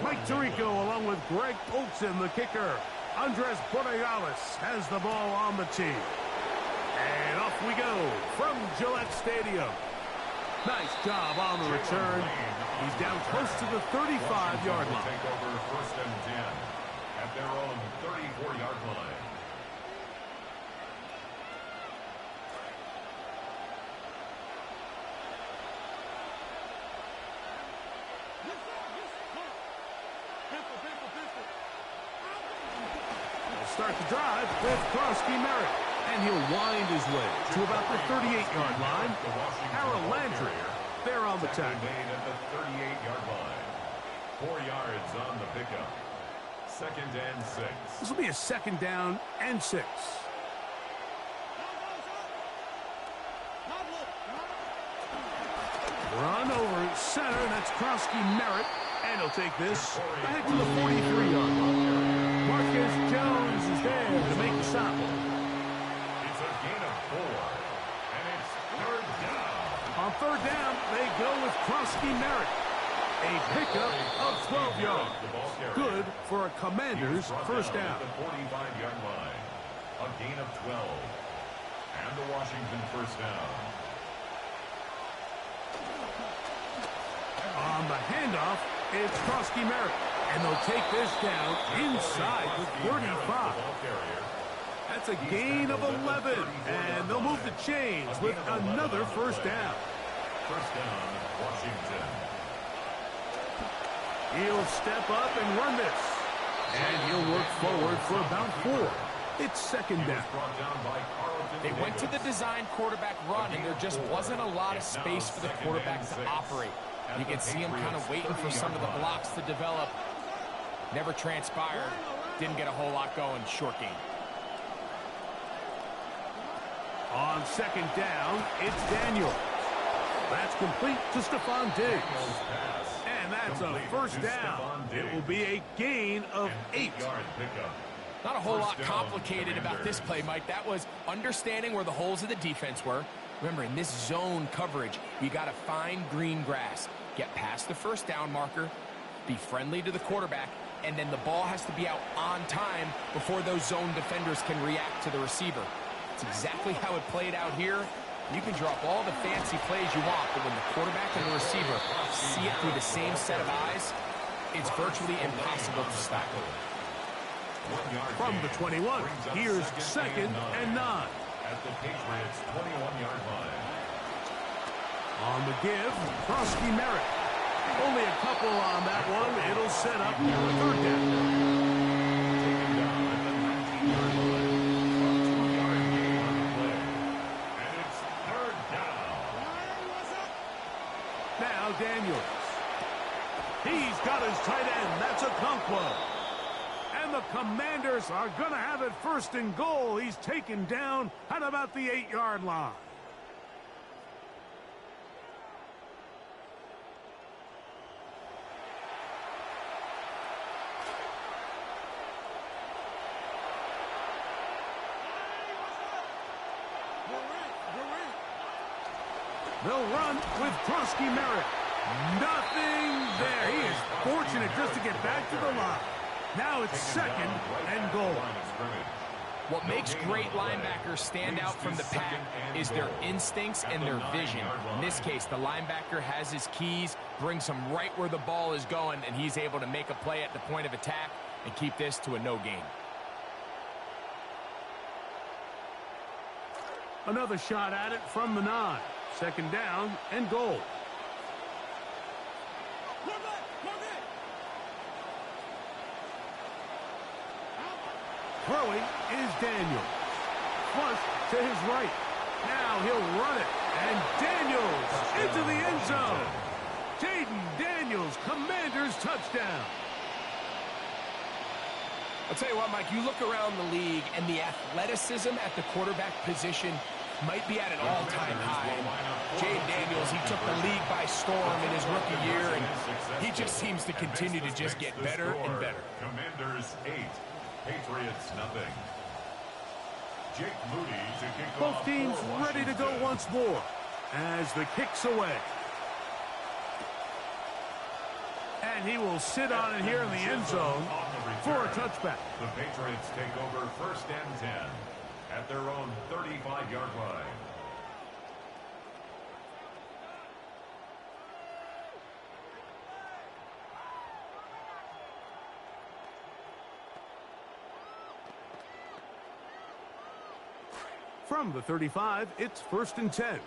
Mike Tirico along with Greg Olson, the kicker. Andres Borregales has the ball on the tee. And off we go from Gillette Stadium. Nice job on the return. He's down close to the 35-yard line. Take over first and 10 at their own 34-yard line. Start the drive with Krosky Merritt. And he'll wind his way to about the 38-yard line. Harold Landry there on the tackle. Made at the 38-yard line. 4 yards on the pickup. Second and 6. This will be a second down and 6. Run over center. That's Krosky Merritt. And he'll take this back to the 43-yard line. Marcus Jones is there to make the stop. It's a gain of 4, and it's third down. On third down, they go with Krosky Merritt. A pickup of 12 yards. Good for a Commanders first down. The 45-yard line. A gain of 12. And the Washington first down. On the handoff, it's Krosky Merritt. And they'll take this down inside the 35. That's a gain of 11. And they'll move the chains with another first down. First down, Washington. He'll step up and run this. And he'll work forward for about 4. It's second down. They went to the design quarterback run, and there just wasn't a lot of space for the quarterback to operate. You can see him kind of waiting for some of the blocks to develop. Never transpired. Didn't get a whole lot going. Short game. On second down, it's Daniel. That's complete to Stephon Diggs. And that's a first down. It will be a gain of 8. Not a whole lot complicated about this play, Mike. That was understanding where the holes of the defense were. Remember, in this zone coverage, you got to find green grass. Get past the first down marker. Be friendly to the quarterback. And then the ball has to be out on time before those zone defenders can react to the receiver. It's exactly how it played out here. You can drop all the fancy plays you want, but when the quarterback and the receiver see it through the same set of eyes, it's virtually impossible to stop it. From the 21, here's second and 9. At the Patriots' 21-yard line. On the give, Krosky Merritt. Only a couple on that one. It'll set up a third down. Taken down at the 19-yard line. A 2-yard gain on the play. And it's third down. Now Daniels. He's got his tight end. That's a Conquo. And the Commanders are going to have it first and goal. He's taken down at about the 8-yard line. They'll run with Krosky Merritt. Nothing there. He is fortunate just to get back to the line. Now it's second and goal. What makes great linebackers stand out from the pack is their instincts and their vision. In this case, the linebacker has his keys, brings him right where the ball is going, and he's able to make a play at the point of attack and keep this to a no gain. Another shot at it from the 9. Second down and goal. Throwing is Daniels. Flush to his right. Now he'll run it. And Daniels into the end zone. Jaden Daniels, Commanders touchdown. I'll tell you what, Mike, you look around the league, and the athleticism at the quarterback position might be at an all-time high. Jaden Daniels, he took the league by storm in his rookie year, and he just seems to continue to just get better and better. Commanders 8, Patriots nothing. Jake Moody to kick Both off teams for ready to go once more as the kick's away. And he will sit on it here in the end zone for a touchback. The Patriots take over 1st and 10 at their own 35-yard line. From the 35, it's 1st and 10.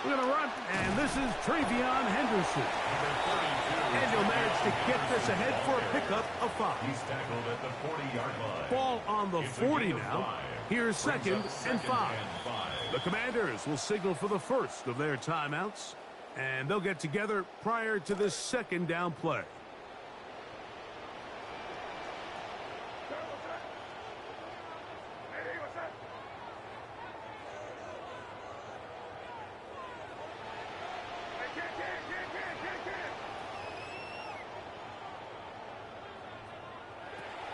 We're going to run, and this is Travion Henderson. And he'll manage to get this ahead for a pickup of 5. He's tackled at the 40-yard line. Ball on the 40 now. Here's 2nd and 5. The Commanders will signal for the first of their timeouts, and they'll get together prior to this 2nd down play.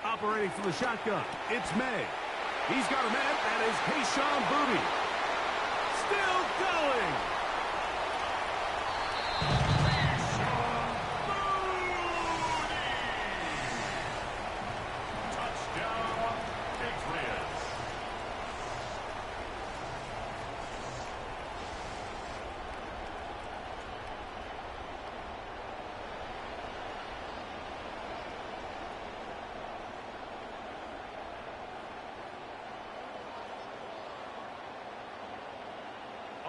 Operating from the shotgun, it's May. He's got a man, that is Kayshon Boutte. Still going. Touchdown, Patriots.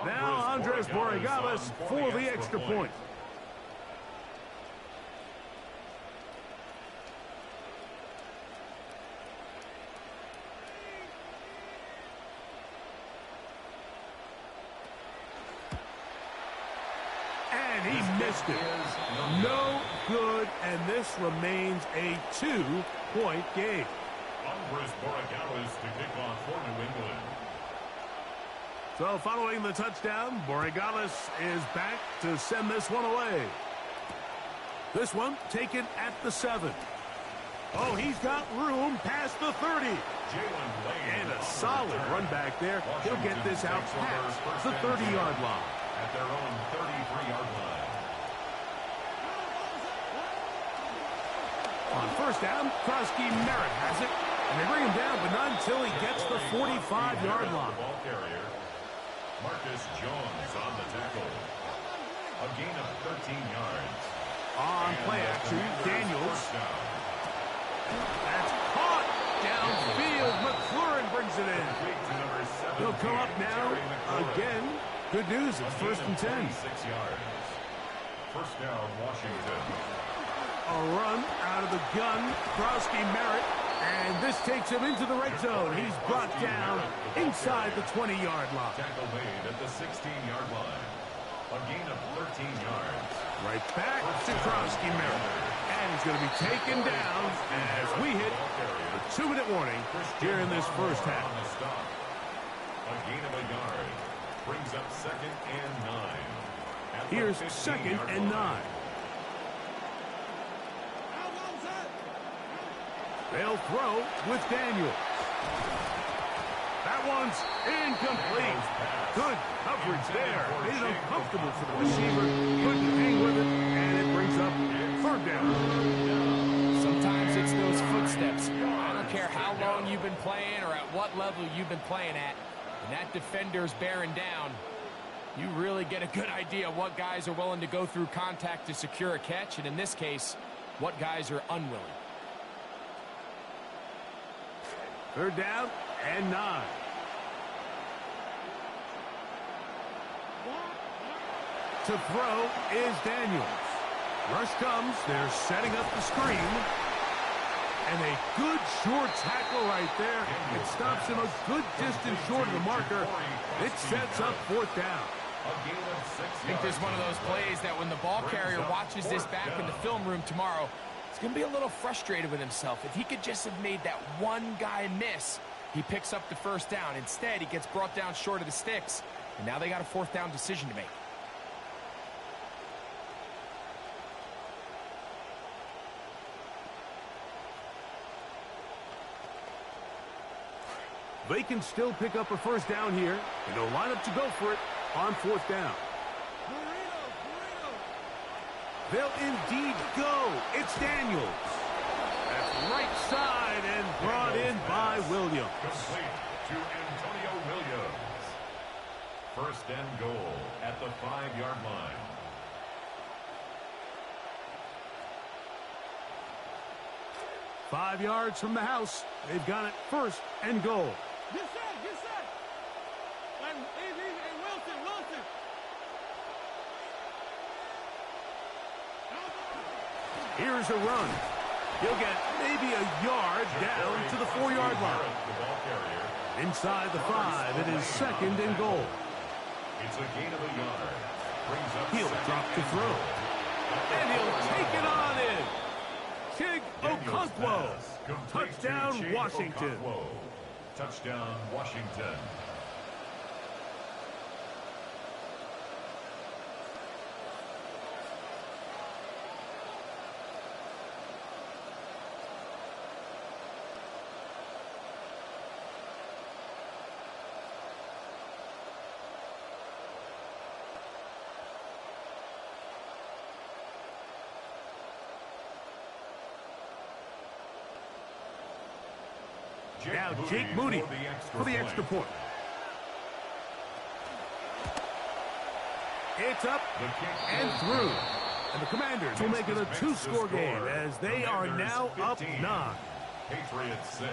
Now Andres Borregales for the extra point. And he missed it. No good, and this remains a 2-point game. Andres Borregales to kick off for New England. So following the touchdown, Borregales is back to send this one away. This one taken at the 7. Oh, he's got room past the 30. And a solid run back there. He'll get this out past the 30-yard line. At their own 33-yard line. On 1st down, Krosky Merritt has it. And they bring him down, but not until he gets the 45-yard line. Ball carrier, Marcus Jones on the tackle. A gain of 13 yards. On play action, Daniels. That's caught downfield. McLaurin brings it in. He'll come up now again. Good news, it's 1st and 10. 6 yards. 1st down, Washington. A run out of the gun. Krosky Merritt. And this takes him into the red zone. He's brought down inside the 20-yard line. Tackle made at the 16-yard line. A gain of 13 yards. Right back to Krosky Merritt. And he's going to be taken down as we hit the 2-minute warning here in this first half. A gain of a yard. Brings up 2nd and 9. Here's 2nd and 9. They'll throw with Daniels. That one's incomplete. Good coverage there. Made it uncomfortable for the receiver. Couldn't hang with it, and it brings up 3rd down. Sometimes it's those footsteps. I don't care how long you've been playing or at what level you've been playing at. When that defender's bearing down, you really get a good idea of what guys are willing to go through contact to secure a catch, and in this case, what guys are unwilling. 3rd down and 9. To throw is Daniels. Rush comes. They're setting up the screen. And a good short tackle right there. It stops him a good distance short of the marker. It sets up 4th down. I think there's one of those plays that when the ball carrier watches this back in the film room tomorrow, he's going to be a little frustrated with himself. If he could just have made that one guy miss, he picks up the 1st down. Instead, he gets brought down short of the sticks, and now they got a 4th down decision to make. They can still pick up a first down here, and they'll line up to go for it on fourth down. They'll indeed go. It's Daniels. That's right side and brought in by Williams. Complete to Antonio Williams. First and goal at the 5-yard line. Five yards from the house. They've got it first and goal. Get set, get set. Hey, Wilson. Here's a run. He'll get maybe a yard down to the 4-yard line. Inside the 5, it is second and goal. It's a gain of a yard. Brings up He'll drop to throw. And he'll take it on in. Chig Okonkwo. Touchdown, Washington. Touchdown, Washington. Now Jake Moody for the extra point. It's up and through. And the Commanders will make it a 2-score game as they are now up 9. Patriots 6.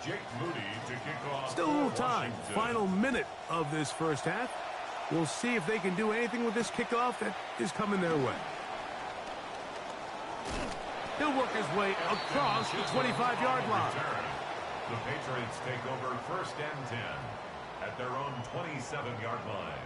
Jake Moody to kick off. Still a little time. Final minute of this first half. We'll see if they can do anything with this kickoff that is coming their way. He'll work his way across the 25-yard line. The Patriots take over first and 10 at their own 27-yard line.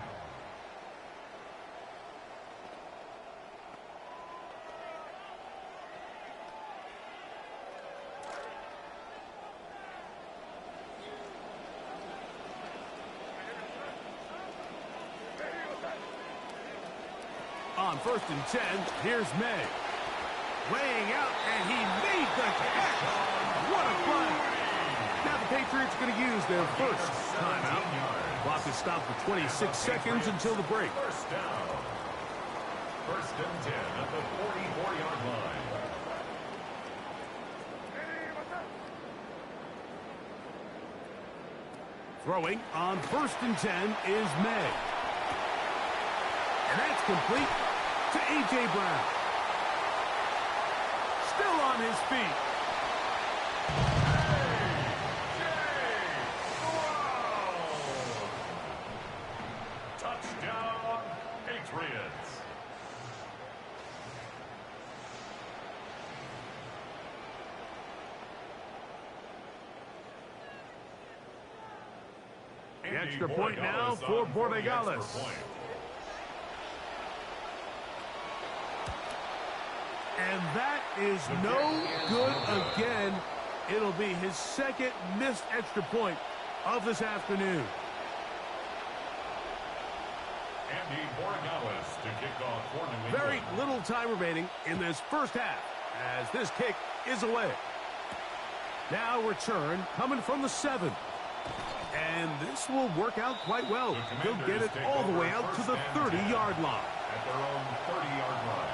On first and 10, here's May. Laying out, and he made the catch. What a play. Now the Patriots are going to use their first timeout. Clock is stopped for 26 seconds until the break. First down. First and 10 at the 44-yard line. Throwing on first and 10 is May. And that's complete to A.J. Brown. Still on his feet. Touchdown, Patriots. The extra point now for Borregales. And that is no good again. It'll be his second missed extra point of this afternoon. Andy Borregales to kick off for New England. Very little time remaining in this first half as this kick is away. Now return coming from the 7. And this will work out quite well. He'll get it all the way out to the 30-yard line. At their own 30-yard line.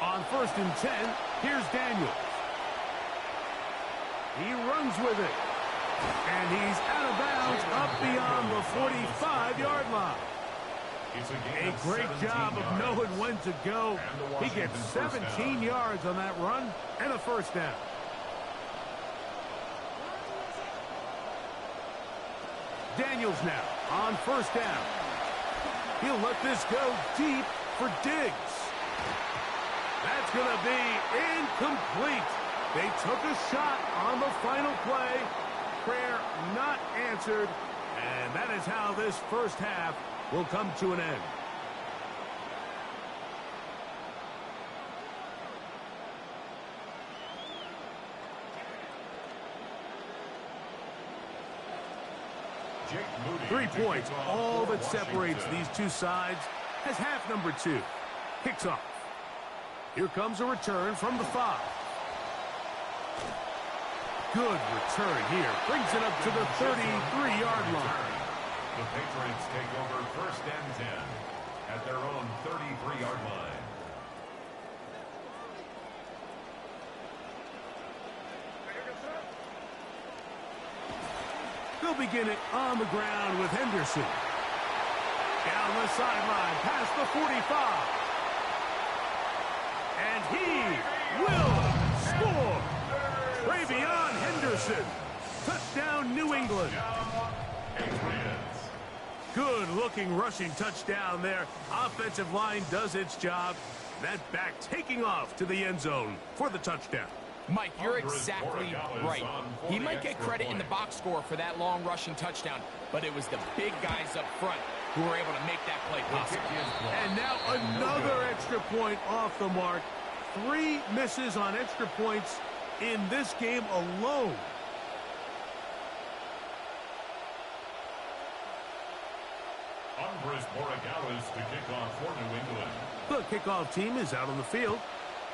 On first and 10, here's Daniels. He runs with it. And he's out of bounds up beyond the 45-yard line. A great job of knowing when to go. He gets 17 yards on that run and a first down. Daniels now on first down. He'll let this go deep for Diggs. That's going to be incomplete. They took a shot on the final play. Prayer not answered. And that is how this first half will come to an end. Jake Moody 3 to points, kick off all for that separates Washington. these two sides as half number 2 kicks off. Here comes a return from the 5. Good return here. Brings it up to the 33-yard line. The Patriots take over 1st and 10 at their own 33-yard line. They'll begin it on the ground with Henderson. Down the sideline, past the 45. And he will score. Travion Henderson. Touchdown, New England. Patriots. Good-looking rushing touchdown there. Offensive line does its job. That back taking off to the end zone for the touchdown. Mike, you're exactly right. He might get credit in the box score for that long rushing touchdown, but it was the big guys up front who were able to make that play possible. And now another extra point off the mark. 3 misses on extra points in this game alone. Andres Borregales to kick off for New England. The kickoff team is out on the field,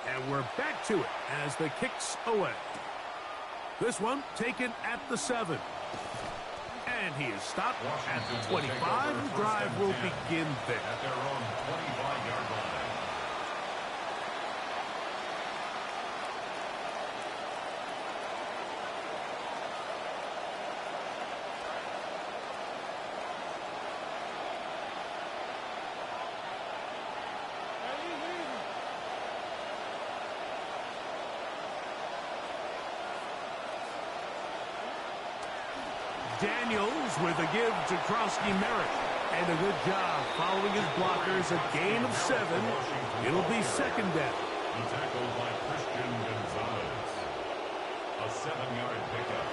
and we're back to it as the kicks away. This one taken at the 7. And he is stopped at the 25. The drive will begin there. At their own 25-yard line. Daniels with a give to Krosky-Merritt. And a good job following his blockers. A gain of 7. It'll be 2nd down. The tackle by Christian Gonzalez. A 7-yard pickup.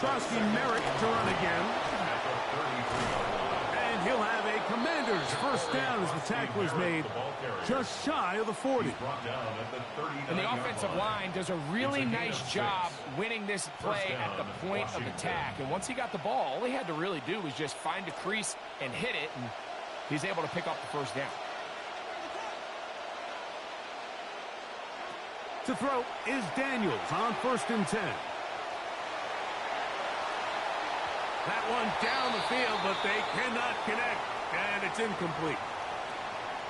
Krosky-Merritt to run again. At the 33-yard line. And he'll have a Commander's first down as the tackle is made just shy of the 40. Brought down at the 39-yard And the offensive line does a really nice job winning this play at the point of attack. And once he got the ball, all he had to really do was just find a crease and hit it, and he's able to pick up the first down. To throw is Daniels on 1st and 10. That one down the field, but they cannot connect, and it's incomplete.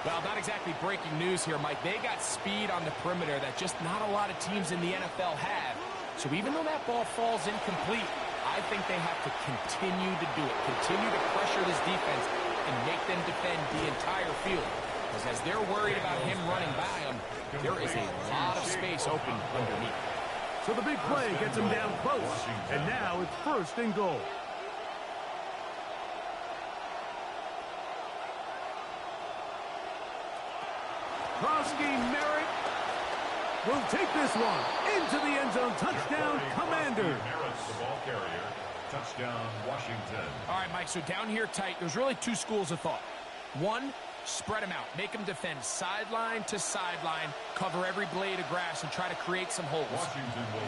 Well, not exactly breaking news here, Mike. They got speed on the perimeter that just not a lot of teams in the NFL have. So even though that ball falls incomplete, I think they have to continue to do it, continue to pressure this defense and make them defend the entire field. Because as they're worried about him running by them, there is a lot of space open underneath. So the big play gets him down close, and now it's 1st and goal. Krosky-Merritt will take this one into the end zone. Touchdown, Commanders. The ball carrier. Touchdown, Washington. All right, Mike, so down here tight, there's really 2 schools of thought. One, spread them out. Make them defend sideline to sideline, cover every blade of grass, and try to create some holes.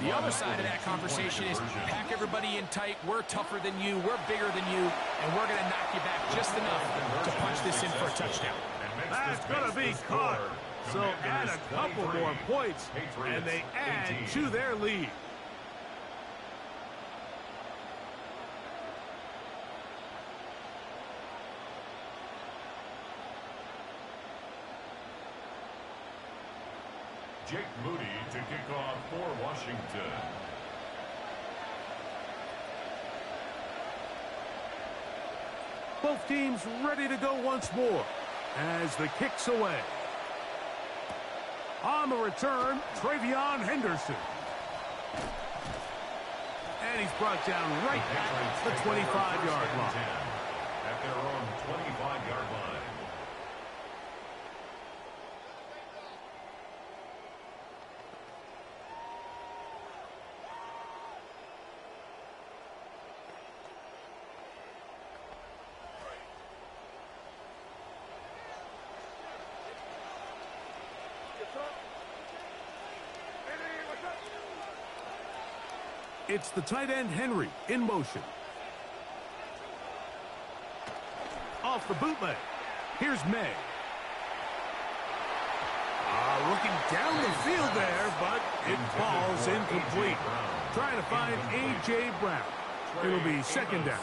The other side of that conversation is pack everybody in tight. We're tougher than you. We're bigger than you, and we're going to knock you back just enough to punch this in for a touchdown. That's going to be caught. So add a couple more points, and they add to their lead. Jake Moody to kick off for Washington. Both teams ready to go once more as the kick's away. On the return, Travion Henderson. And he's brought down right at the 25-yard line. At their own 25-yard line. It's the tight end, Henry, in motion. Off the bootleg. Here's May. Looking down the field there, but it falls incomplete. Trying to find A.J. Brown. It'll be second down.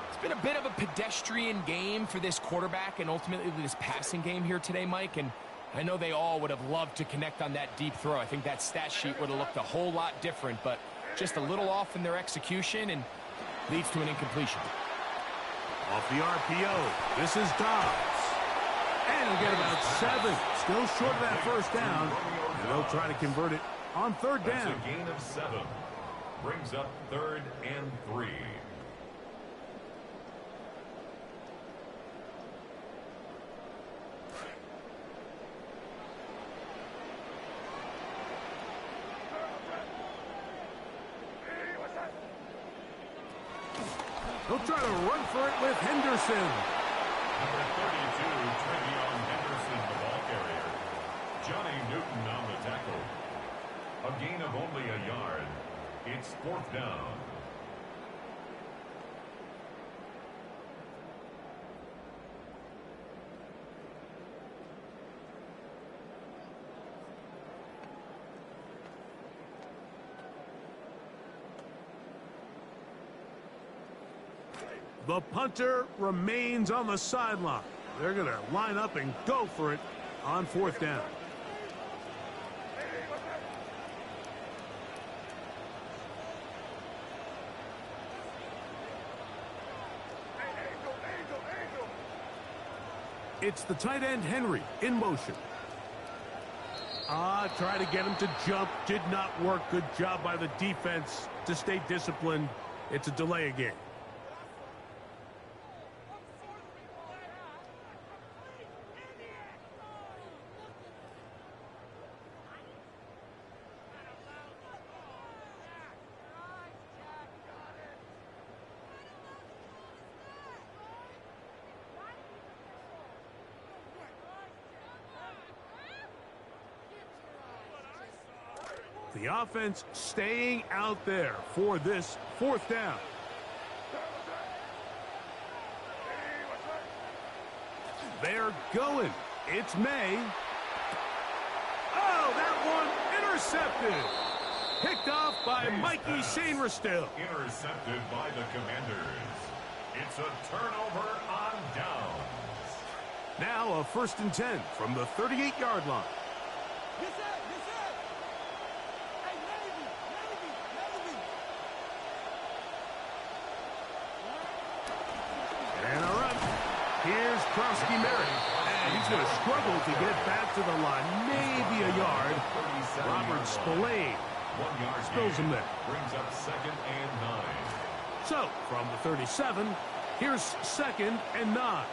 It's been a bit of a pedestrian game for this quarterback and ultimately this passing game here today, Mike. And I know they all would have loved to connect on that deep throw. I think that stat sheet would have looked a whole lot different, but just a little off in their execution and leads to an incompletion. Off the RPO, this is Dobbs. And he'll get about 7. Still short of that first down. And they'll try to convert it on third down. That's a gain of 7. Brings up 3rd and 3. He'll try to run for it with Henderson. Number 32, Travion Henderson, the ball carrier. Johnny Newton on the tackle. A gain of only a yard. It's 4th down. The punter remains on the sideline. They're going to line up and go for it on 4th down. It's the tight end, Henry, in motion. Try to get him to jump. Did not work. Good job by the defense to stay disciplined. It's a delay game. The offense staying out there for this 4th down. They're going. It's May. Oh, that one intercepted. Picked off by Mikey Sainristil. Intercepted by the Commanders. It's a turnover on downs. Now a 1st and 10 from the 38-yard line. Yes, sir. Yes, sir. Hey, Navy. And a run. Here's Krosky Merritt. And he's going to struggle to get back to the line. Maybe a yard. Robert Spillane 1 yard spills him there. Brings up 2nd and 9. So, from the 37, here's 2nd and 9.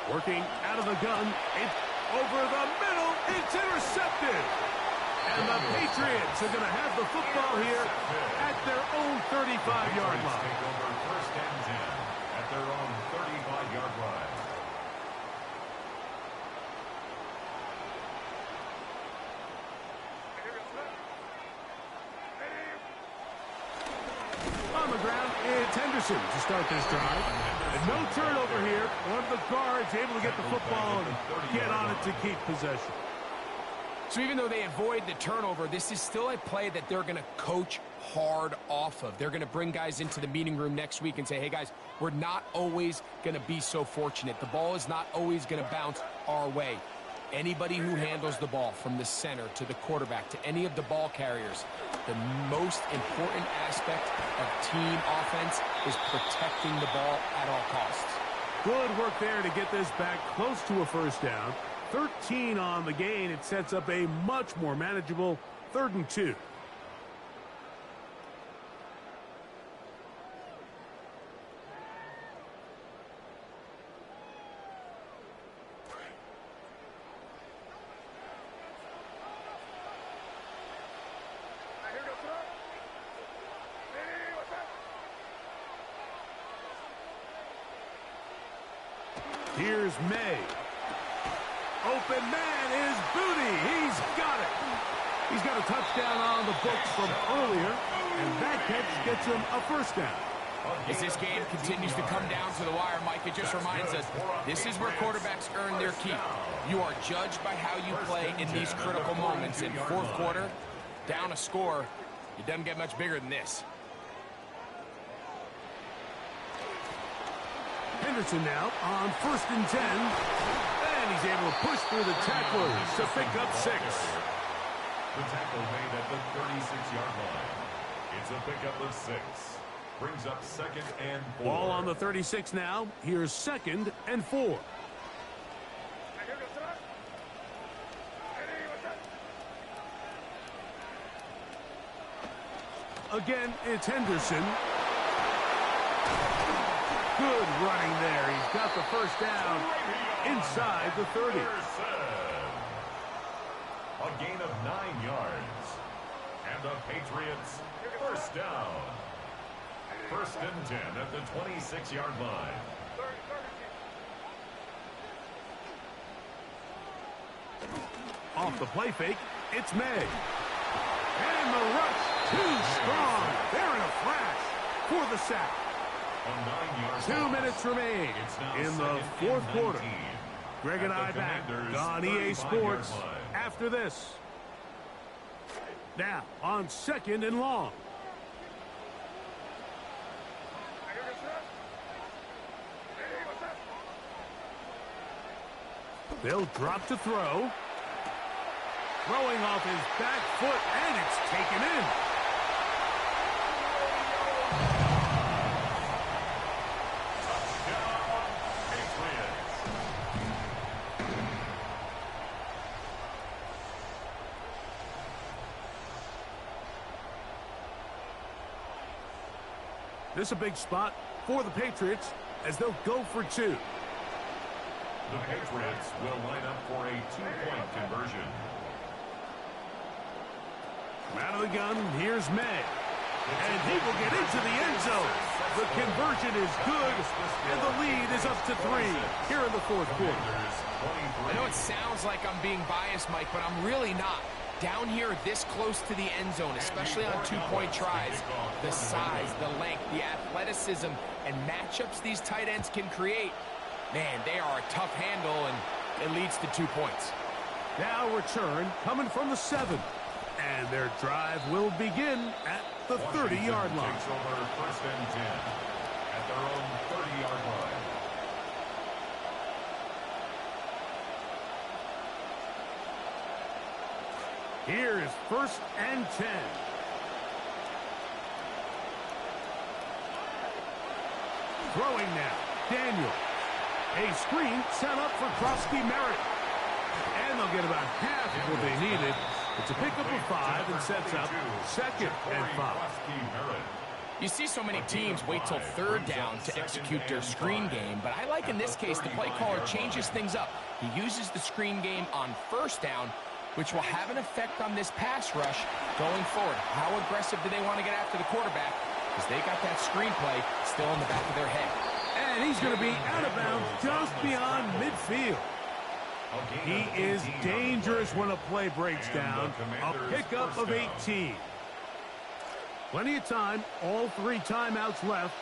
Working out of the gun. It's over the middle. It's intercepted. And the Patriots are going to have the football here at their own 35-yard line. Take over 1st and 10 at their own 35-yard line. On the ground, it's Henderson to start this drive. And no turnover here. One of the guards able to get the football and get on it to keep possession. So even though they avoid the turnover, this is still a play that they're going to coach hard off of. They're going to bring guys into the meeting room next week and say, hey, guys, we're not always going to be so fortunate. The ball is not always going to bounce our way. Anybody who handles the ball from the center to the quarterback to any of the ball carriers, the most important aspect of team offense is protecting the ball at all costs. Good work there to get this back close to a 1st down. 13 on the gain. It sets up a much more manageable 3rd and 2. Here's May. Open man is Booty. He's got it. He's got a touchdown on the books from earlier, and that catch gets him a first down. As this game continues to come down to the wire, Mike, it just reminds us this is where quarterbacks earn their keep. You are judged by how you play in these critical moments. In fourth quarter, down a score, it doesn't get much bigger than this. Henderson now on 1st and 10. And he's able to push through the tacklers to pick up 6. The tackle made at the 36-yard line. It's a pickup of 6. Brings up 2nd and 4. Ball on the 36 now. Here's 2nd and 4. Again, it's Henderson. Good running there. He's got the first down inside the 30. A gain of 9 yards. And the Patriots first down. 1st and 10 at the 26-yard line. Off the play fake, it's May. And the rush, too strong. They're in a flash for the sack. 2 minutes remain in the fourth quarter. Greg and I back on EA Sports after this. Now on 2nd and long. They'll drop to throw. Throwing off his back foot, and it's taken in. Touchdown, Patriots. This is a big spot for the Patriots as they'll go for 2. The Patriots will line up for a 2-point conversion. Out of the gun, here's May. And he will get into the end zone. The conversion is good, and the lead is up to 3 here in the fourth quarter. I know it sounds like I'm being biased, Mike, but I'm really not. Down here this close to the end zone, especially on 2-point tries, the size, the length, the athleticism, and matchups these tight ends can create, man, they are a tough handle, and it leads to 2 points. Now return coming from the 7. And their drive will begin at the 30-yard line. Takes over 1st and 10 at their own 30-yard line. Here is 1st and 10. Throwing now, Daniel. A screen set up for Krosky Merritt. And they'll get about half of what they needed. It's a pickup of 5 and sets up 2nd and 5. You see so many teams wait till 3rd down to execute their screen game, but I like in this case the play caller changes things up. He uses the screen game on 1st down, which will have an effect on this pass rush going forward. How aggressive do they want to get after the quarterback? Because they got that screen play still in the back of their head. And he's going to be out of bounds just beyond midfield. He is dangerous when a play breaks down. A pickup of 18. Plenty of time. All 3 timeouts left.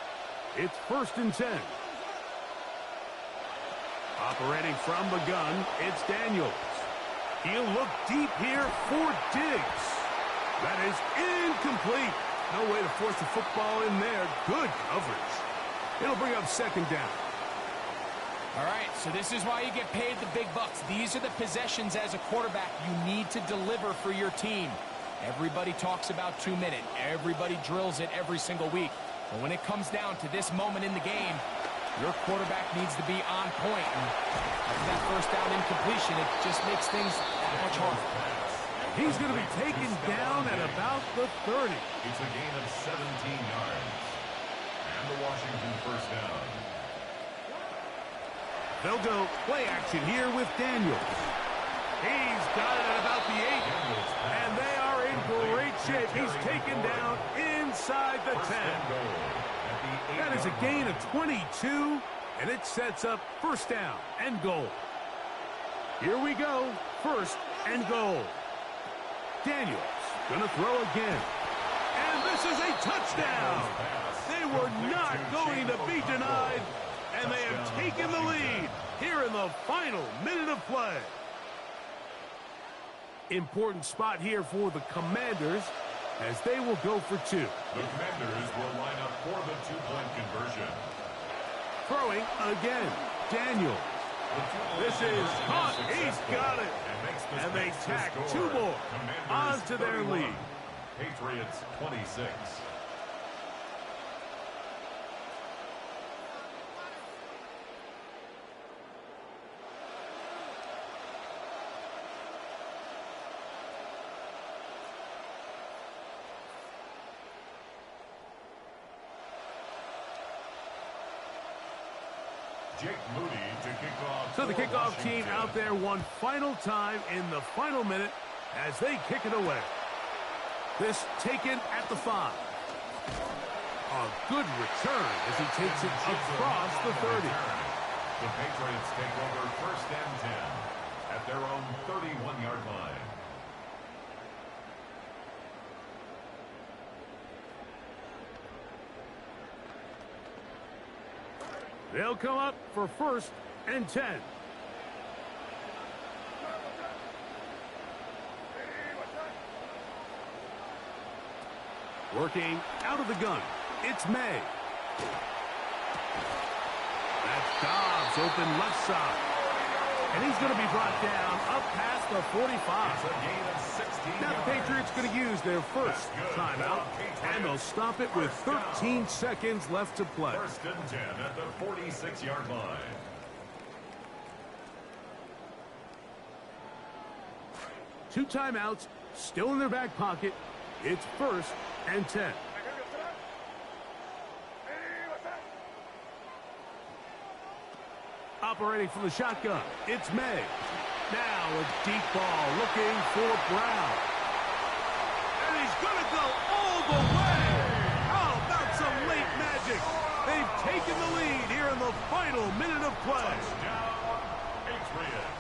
It's 1st and 10. Operating from the gun, it's Daniels. He'll look deep here for Diggs. That is incomplete. No way to force the football in there. Good coverage. It'll bring up 2nd down. All right, so this is why you get paid the big bucks. These are the possessions as a quarterback you need to deliver for your team. Everybody talks about 2-minute. Everybody drills it every single week. But when it comes down to this moment in the game, your quarterback needs to be on point. And after that 1st down incompletion, it just makes things that much harder. He's going to be taken down at about the 30. It's a gain of 17 yards. And the Washington 1st down. They'll go play action here with Daniels. He's got it at about the 8. And they are in great shape. He's taken down inside the 10. That is a gain of 22, and it sets up 1st down and goal. Here we go. First and goal. Daniels going to throw again. And this is a touchdown. They were not going to be denied, and they have taken the lead here in the final minute of play. Important spot here for the Commanders as they will go for two. The Commanders will line up for the two-point conversion. Throwing again. Daniels. This is caught. He's got it. And they tack two more onto their lead. Patriots 26. Jake Moody to kick off. So the kickoff team out there one final time in the final minute as they kick it away. This taken at the 5. A good return as he takes it across the 30. The Patriots take over first and 10 at their own 31-yard line. They'll come up for first and 10. Working out of the gun. It's May. That's Dobbs open left side. And he's going to be brought down up past the 45. It's a gain of 16 Now the Patriots going to use their first timeout, and they'll stop it with 13 seconds left to play. First and 10 at the 46-yard line. Two timeouts still in their back pocket. It's first and 10. Operating from the shotgun, it's May. Now a deep ball looking for Brown. And he's going to go all the way. How about some late magic? They've taken the lead here in the final minute of play. Touchdown, Patriots.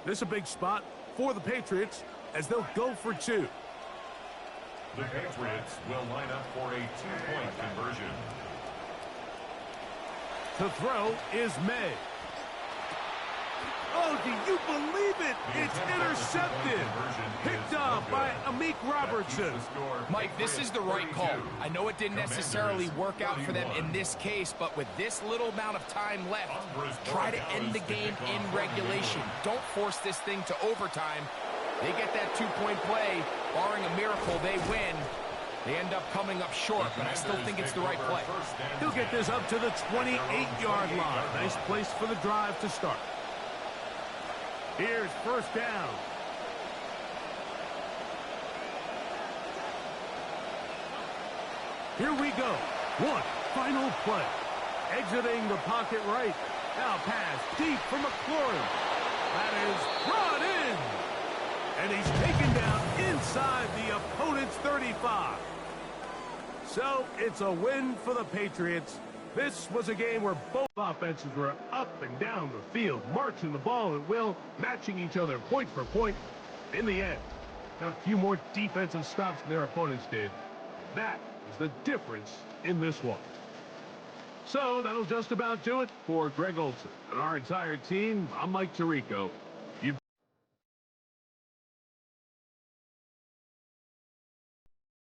This is a big spot for the Patriots as they'll go for two. The Patriots will line up for a two-point conversion. To throw is May. Oh, do you believe it? It's intercepted. Picked up by Amik Robertson. Mike, this is the right call. I know it didn't necessarily work out for them in this case, but with this little amount of time left, try to end the game in regulation. Don't force this thing to overtime. They get that two-point play. Barring a miracle, they win. They end up coming up short, but I still think it's the right play. He'll get this up to the 28-yard line. Nice place for the drive to start. Here's first down. Here we go. One final play. Exiting the pocket right. Now pass deep for McLaurin. That is brought in. And he's taken down inside the opponent's 35. So it's a win for the Patriots. This was a game where both offenses were up and down the field, marching the ball at will, matching each other point for point. In the end, got a few more defensive stops than their opponents did. That is the difference in this one. So that'll just about do it for Greg Olson and our entire team. I'm Mike Tirico.